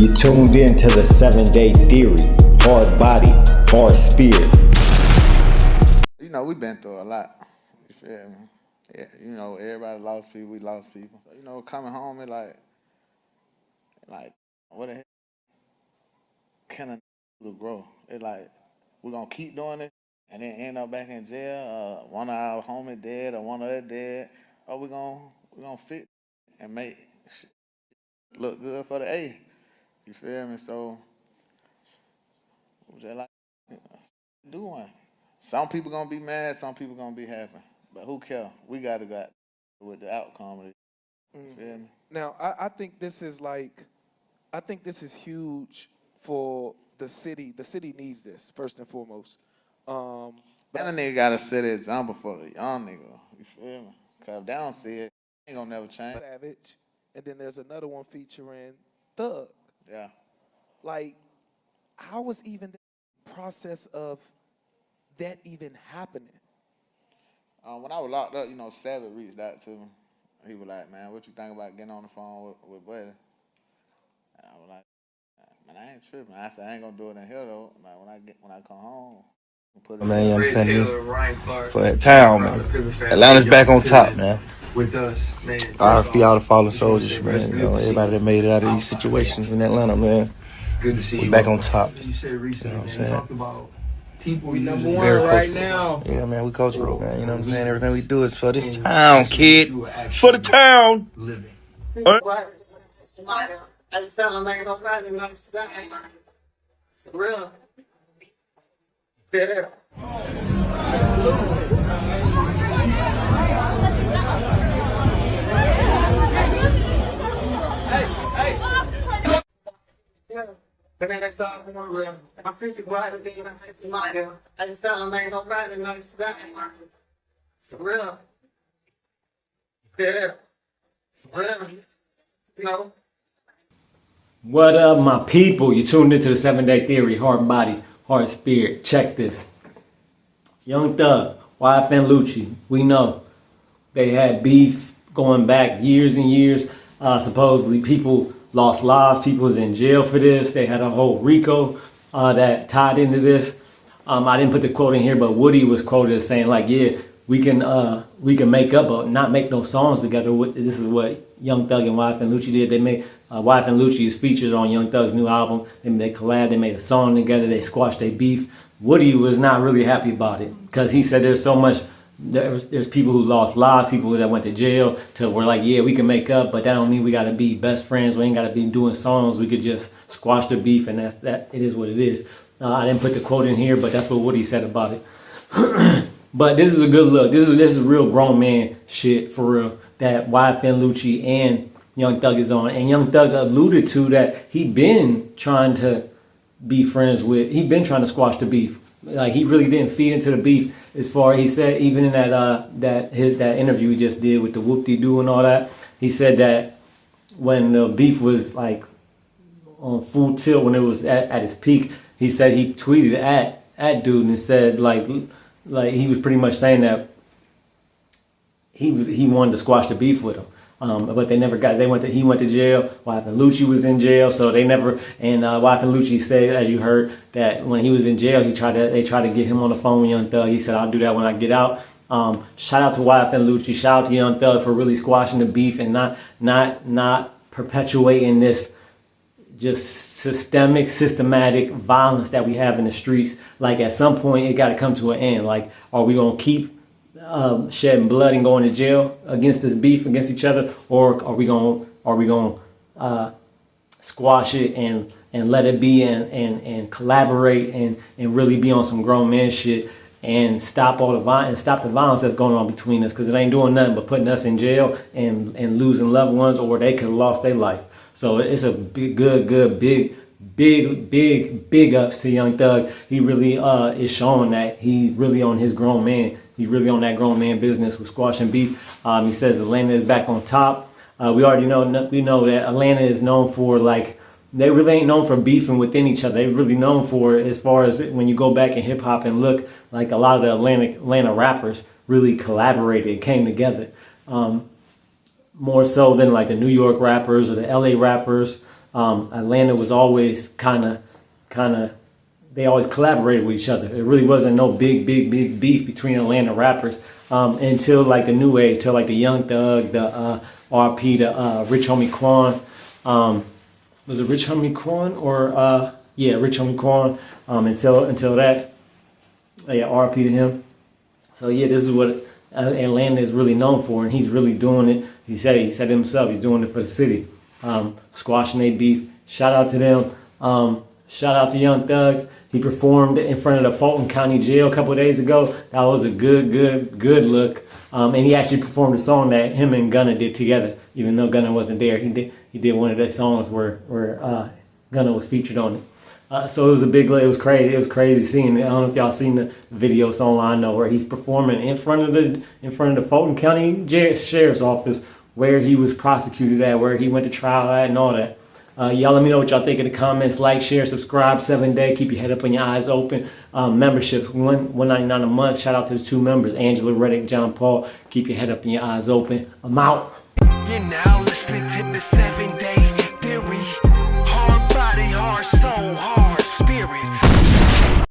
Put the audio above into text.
You tuned in to the 7-Day Theory. Hard body, hard spirit. You know, we've been through a lot. You feel me? Yeah, you know, everybody lost people, we lost people. So, you know, coming home, it like, what the heck can a do to grow? It like, we're gonna keep doing it and then end up back in jail. One of our homies dead or one of us dead. Or we gonna fit and make shit look good for the A. You feel me? So, just like, do one. Some people gonna be mad, some people gonna be happy. But who cares? We gotta go with the outcome of it. You feel me? Now, I think this is huge for the city. The city needs this, first and foremost. And a nigga gotta set an example for the young nigga. You feel me? Cause if they don't see it, ain't gonna never change. Savage. And then there's another one featuring Thug. Yeah. Like, how was even the process of that even happening? When I was locked up, you know, Savage reached out to me. He was like, man, what you think about getting on the phone with Buddy? And I was like, man, I ain't tripping. I said, I ain't gonna do it in here though. Like, when I come home, put it man, you understand me? For that town, man. Atlanta's back on top, man. With us, man. RFP all the fallen soldiers, man. You know, everybody that made it out of these situations in Atlanta, man. Good to see you. We back on top. You said recently, You know what I'm man, saying? you talked about people. We number one Very right cultural. now. Yeah, man, we cultural, man. You know what I'm saying? Everything we do is for this town, kid. It's for the town. Living. I just tell them ain't nobody nice today. For real. Yeah. Yeah. But then that's all for real. I'm pretty bright and being a lighter. I just tell them ain't nobody nice today. For real. Yeah. For real. No. What up, my people? You tuned into the 7-Day Theory. Hard body, hard spirit. Check this. Young Thug, YFN Lucci. We know they had beef going back years and years. Supposedly people lost lives. People was in jail for this. They had a whole RICO that tied into this. I didn't put the quote in here, but Woody was quoted as saying like, yeah, we can make up but not make no songs together. This is what Young Thug and YFN Lucci did. They made YFN Lucci is featured on Young Thug's new album. They collabed. They made a song together. They squashed their beef. Woody was not really happy about it because he said there's so much. There's people who lost lives, people that went to jail. We're like, yeah, we can make up, but that don't mean we got to be best friends. We ain't got to be doing songs. We could just squash the beef, and that. It is what it is. I didn't put the quote in here, but that's what Woody said about it. But this is a good look. This is real grown man shit for real. That YFN Lucci and Young Thug is on, and Young Thug alluded to that he been trying to be friends with. He been trying to squash the beef. Like he really didn't feed into the beef. As far he said, even in that interview he just did with the whoop-de-doo and all that, he said that when the beef was like on full tilt, when it was at its peak, he said he tweeted at dude and said like he was pretty much saying that he wanted to squash the beef with him. But they never got. He went to jail. YFN Lucci was in jail, so they never. And YFN Lucci said, as you heard, that when he was in jail, they tried to get him on the phone with Young Thug. He said, "I'll do that when I get out." Shout out to YFN Lucci. Shout out to Young Thug for really squashing the beef and not perpetuating this just systematic violence that we have in the streets. Like at some point, it got to come to an end. Like, are we gonna keep shedding blood and going to jail against this beef against each other, or are we going squash it and let it be and collaborate and really be on some grown man shit and stop all the violence that's going on between us, because it ain't doing nothing but putting us in jail and losing loved ones, or they could have lost their life. So it's a big ups to Young Thug. He really is showing that he really on his grown man. He's really on that grown man business with squashing beef. He says Atlanta is back on top. We already know that Atlanta is known for, like, they really ain't known for beefing within each other. They really known for, as far as when you go back in hip hop and look, like a lot of the Atlanta rappers really collaborated, came together. More so than like the New York rappers or the LA rappers. Atlanta was always kind of, they always collaborated with each other. It really wasn't no big beef between Atlanta rappers until like the new age, till like the Young Thug, the RP, the Rich Homie Quan. Was it Rich Homie Quan or yeah, Rich Homie Quan? Until that, yeah, RP to him. So yeah, this is what Atlanta is really known for, and he's really doing it. He said it himself. He's doing it for the city, squashing their beef. Shout out to them. Shout out to Young Thug. He performed in front of the Fulton County Jail a couple of days ago. That was a good look. And he actually performed a song that him and Gunna did together, even though Gunna wasn't there. He did one of their songs where Gunna was featured on it. So it was a big, it was crazy. It was crazy seeing it. I don't know if y'all seen the videos online though, where he's performing in front of the Fulton County Sheriff's Office, where he was prosecuted at, where he went to trial at, and all that. Y'all let me know what y'all think in the comments. Like, share, subscribe. 7 Day. Keep your head up and your eyes open. Memberships $1.99 a month. Shout out to the 2 members, Angela Reddick, John Paul. Keep your head up and your eyes open. I'm out. You're now listening to the 7 Day.